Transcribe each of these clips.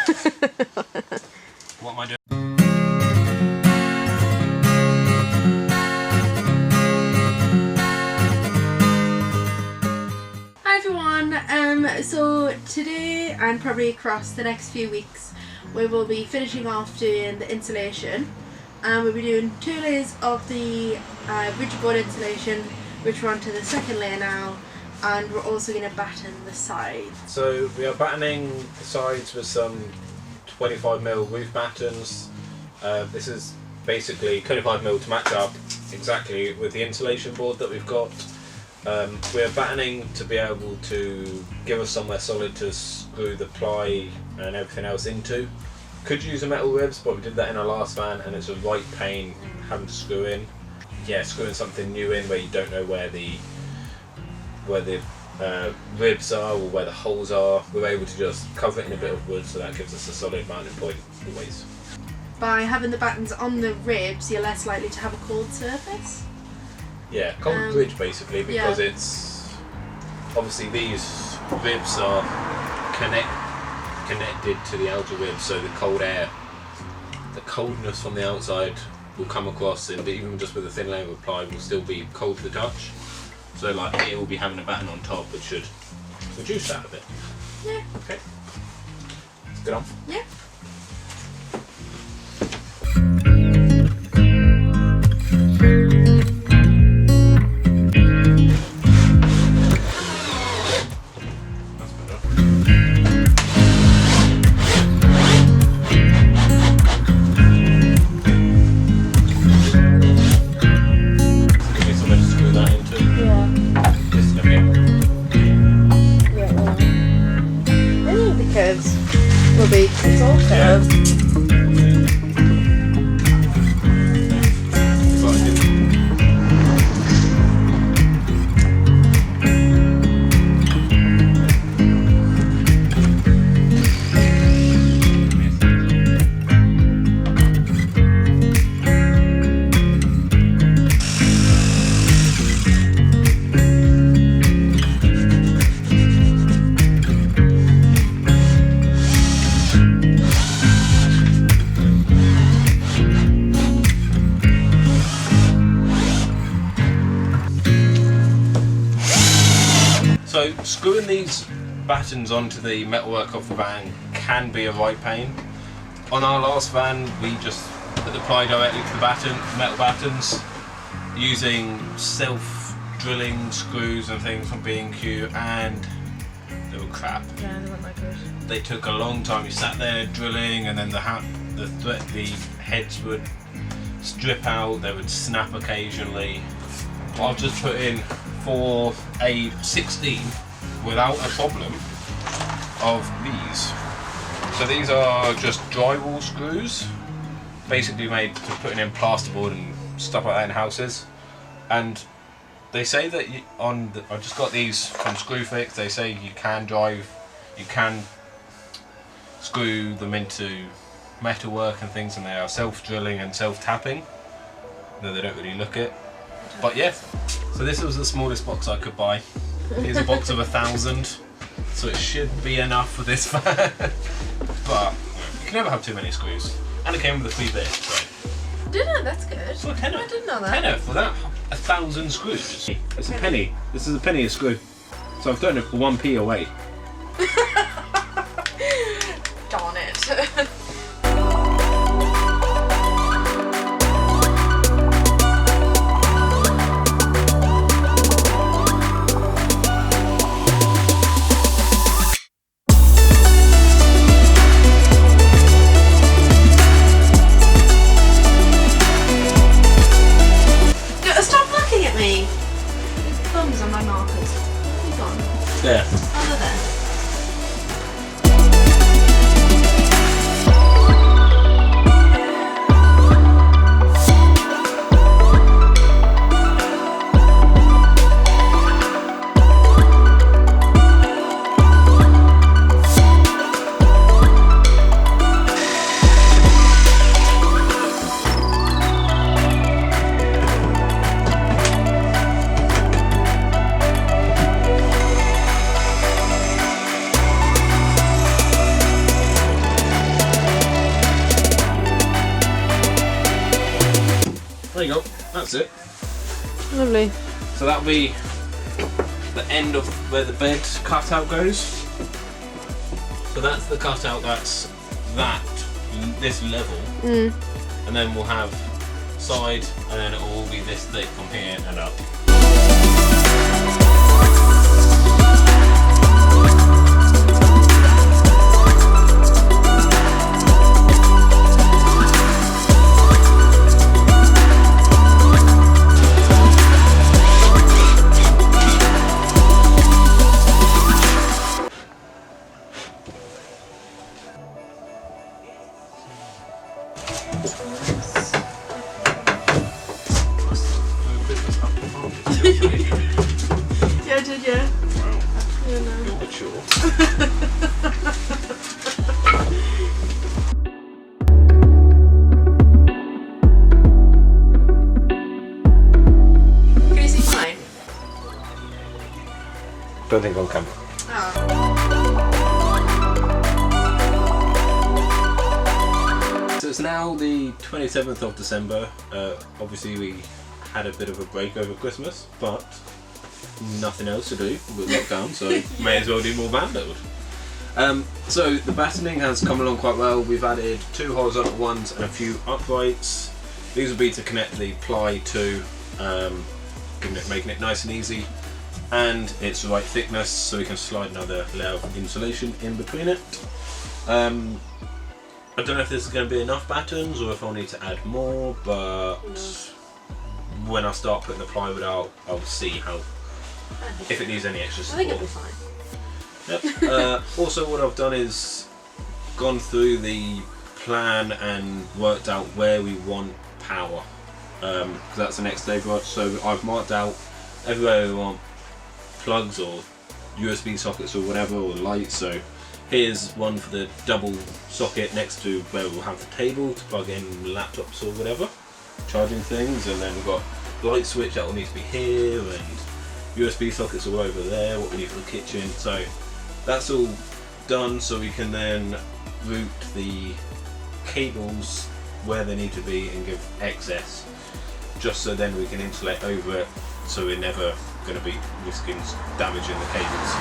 What am I doing? Hi everyone, so today and probably across the next few weeks we will be finishing off doing the insulation, and we'll be doing 2 layers of the rigid board insulation, which we're on to the 2nd layer now, and we're also going to batten the sides. So we are battening the sides with some 25mm roof battens. This is basically 25mm to match up exactly with the insulation board that we've got. We're battening to be able to give us somewhere solid to screw the ply and everything else into. Could use a metal ribs, but we did that in our last van and it's a right pain having to screw in. Yeah, screwing something new in where you don't know where the ribs are or where the holes are. We're able to just cover it in a bit of wood, so that gives us a solid mounting point always. By having the battens on the ribs, you're less likely to have a cold surface. Yeah, cold bridge basically, because yeah. it's obviously these ribs are connected to the outer ribs, so the cold air, the coldness from the outside will come across, and even just with a thin layer of ply will still be cold to the touch. So like here we'll be having a batten on top, which should reduce that a bit. Yeah. Okay. Let's get on. Yeah. It's all curved. So screwing these battens onto the metalwork of the van can be a right pain. On our last van we just put the ply directly to the metal battens using self-drilling screws and things from B&Q, and they were crap. Yeah, they weren't that good. They took a long time. You sat there drilling and then the heads would strip out, they would snap occasionally. I've just put in for a 16 without a problem of these. So these are just drywall screws, basically made for putting in plasterboard and stuff like that in houses. And they say that I just got these from Screwfix. They say you can screw them into metalwork and things, and they are self-drilling and self-tapping. No, they don't really look it. But yeah, so this was the smallest box I could buy. Here's a box of 1,000, so it should be enough for this van. But you can never have too many screws. And it came with a free bit, so. Did it? That's good. So a tenner. I didn't know that. Tenner for that. 1,000 screws. It's a penny. This is a penny a screw. So I've done it for 1p away. Darn it. There. Over there. There you go. That's it. Lovely. So that'll be the end of where the bed cutout goes. So that's the cutout. That's this level, and then we'll have side, and then it will all be this thick from here and up. Yeah, did you? Wow. Yeah, no. You're mature. Can you see mine? Don't think on camera. Oh. So it's now the 27th of December. Obviously we had a bit of a break over Christmas, but nothing else to do with lockdown, so may as well do more van build. So the battening has come along quite well. We've added 2 horizontal ones and a few uprights. These will be to connect the ply to, making it nice and easy, and it's the right thickness so we can slide another layer of insulation in between it. I don't know if this is going to be enough battens or if I'll need to add more, but when I start putting the plywood out, I'll see if it needs any extra support. I think it'll be fine. Yep. Also what I've done is gone through the plan and worked out where we want power, because that's the next stage, right? So I've marked out everywhere we want plugs or USB sockets or whatever, or lights. So here's one for the double socket next to where we'll have the table to plug in laptops or whatever, charging things, and then we've got light switch that will need to be here, and USB sockets all over there, what we need for the kitchen. So that's all done, so we can then route the cables where they need to be and give excess, just so then we can insulate over it, so we're never going to be risking damaging the cables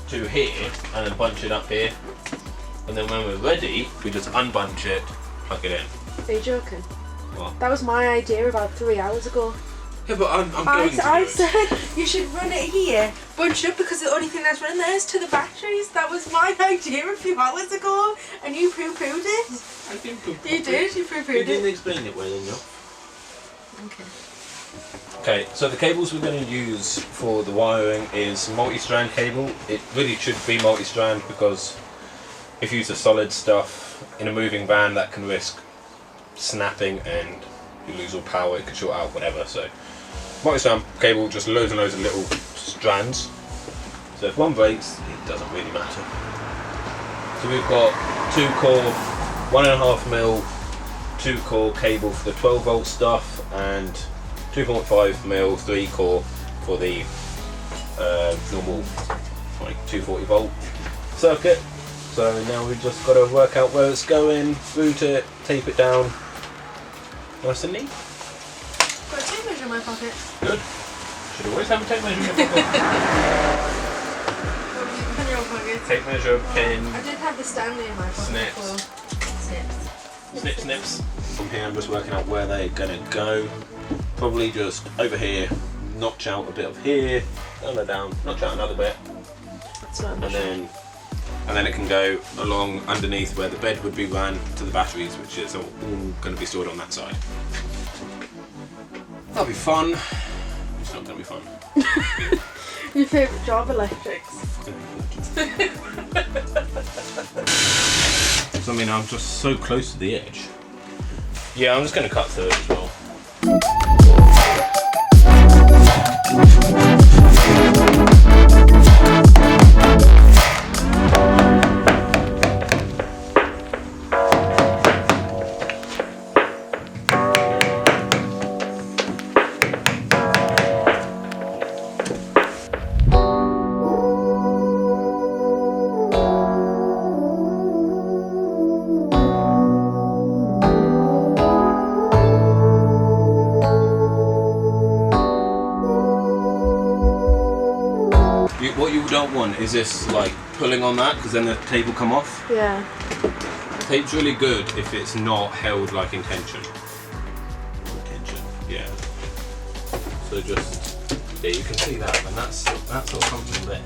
to here, and then bunch it up here, and then when we're ready we just unbunch it, plug it in. Are you joking? What? That was my idea about 3 hours ago. Yeah, but I'm going to do I it. said you should run it here, bunch it up, because the only thing that's running there is to the batteries. That was my idea a few hours ago, and you poo-pooed it. I didn't poo-poo You it. did, you You poo-pooed didn't it. explain it well enough. Okay. Okay, so the cables we're going to use for the wiring is multi-strand cable. It really should be multi-strand, because if you use the solid stuff in a moving van, that can risk snapping and you lose all power, it could short out, whatever. So multi-strand cable, just loads and loads of little strands. So if one breaks, it doesn't really matter. So we've got 2 core, 1.5mm 2 core cable for the 12 volt stuff, and 2.5mm 3 core for the normal like 240 volt circuit. So now we've just got to work out where it's going, route it, tape it down. Nice and neat. Got a tape measure in my pocket. Good. Should always have a tape measure in your pocket. In your pocket. Tape measure, pin, I did have the Stanley in my pocket. Snips. Snips. snips. From here I'm just working out where they're going to go. Probably just over here, notch out a bit of here, down, notch out another bit, That's what I'm and then it can go along underneath where the bed would be run to the batteries, which is all going to be stored on that side. That'll be fun. It's not going to be fun. Your favourite job, electrics. So I mean, I'm just so close to the edge. Yeah, I'm just going to cut through it as well. don't want is this like pulling on that, because then the tape will come off. Yeah. Tape's really good if it's not held like in tension. Yeah. So just, yeah, you can see that, and that's all comfortable there.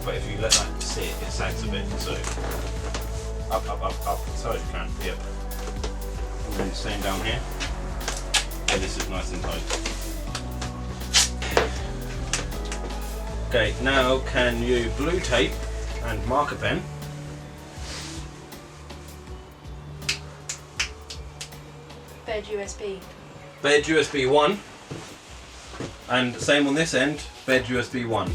But if you let that sit, it sags a bit. So up, as hard as you can. Yep. And then same down here. And this is nice and tight. Okay, now can you blue tape and marker pen? Bed USB. Bed USB 1. And same on this end, bed USB 1.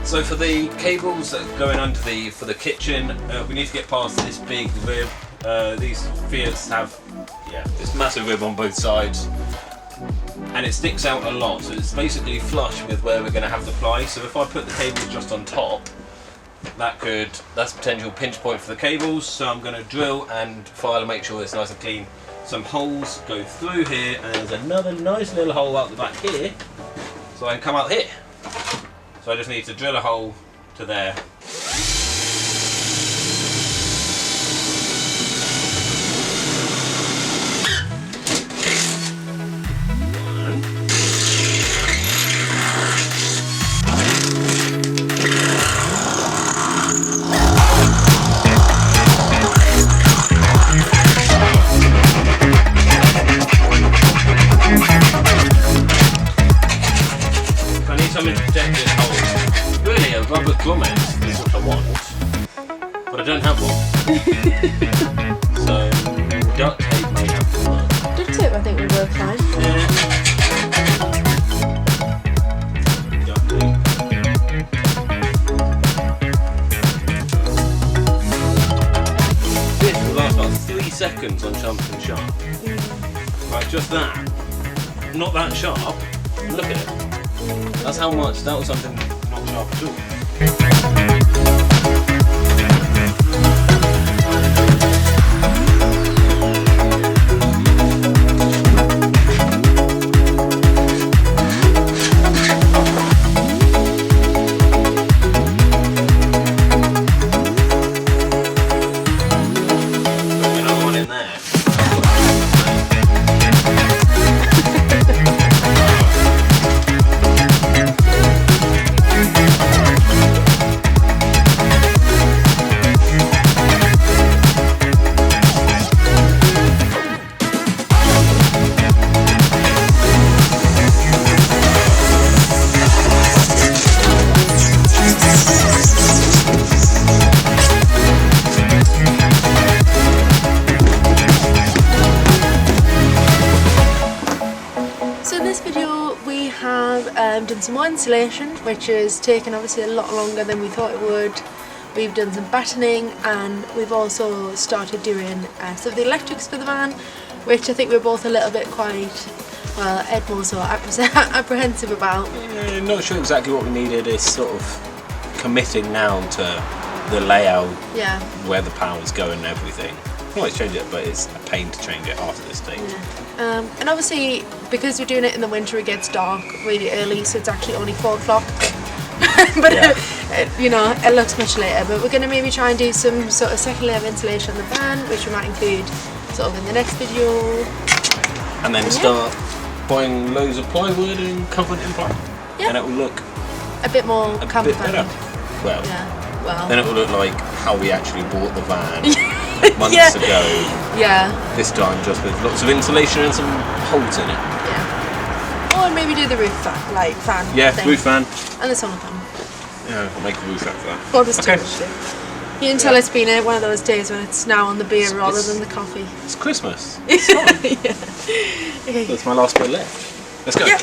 So for the cables that are going under for the kitchen, we need to get past this big rib. These Fiats have this massive rib on both sides, and it sticks out a lot. So it's basically flush with where we're going to have the ply. So if I put the cables just on top, that's a potential pinch point for the cables. So I'm going to drill and file and make sure it's nice and clean. Some holes go through here, and there's another nice little hole out the back here, so I can come out here. So I just need to drill a hole to there. I need something to protect this hole. Really, a rubber grommet is what I want, but I don't have one. So duct tape may have to work. Duct tape, I think, would work fine. Yeah. Duct tape. This will last about 3 seconds on something sharp. Like just that. Not that sharp. Look at it. That's how much, that was something not sharp at all. Put another one in there. Done some more insulation, which has taken obviously a lot longer than we thought it would. We've done some battening, and we've also started doing some of the electrics for the van, which I think we're both a little bit quite, well, Ed more so apprehensive about. Yeah, not sure exactly what we needed. It's sort of committing now to the layout, where the power's going and everything. You can always change it, but it's a pain to change it after this stage. Yeah. And obviously, because we're doing it in the winter, it gets dark really early, so it's actually only 4 o'clock. But you know, it looks much later. But we're going to maybe try and do some sort of second layer of insulation on the van, which we might include sort of in the next video. And then start buying loads of plywood and covering it in ply. Yeah. And it will look a bit more a bit better. Well, then it will look like how we actually bought the van months ago. Yeah. This time just with lots of insulation and some holes in it. Yeah. Or maybe do the roof fan, Yeah, thing. roof fan. And the solar panel. Yeah, I'll make a roof fan for that. Or just too much to do. You can tell it's been one of those days when it's now on the beer rather than the coffee. It's Christmas. It's fine. Okay. That's my last bit left. Let's go. Yep.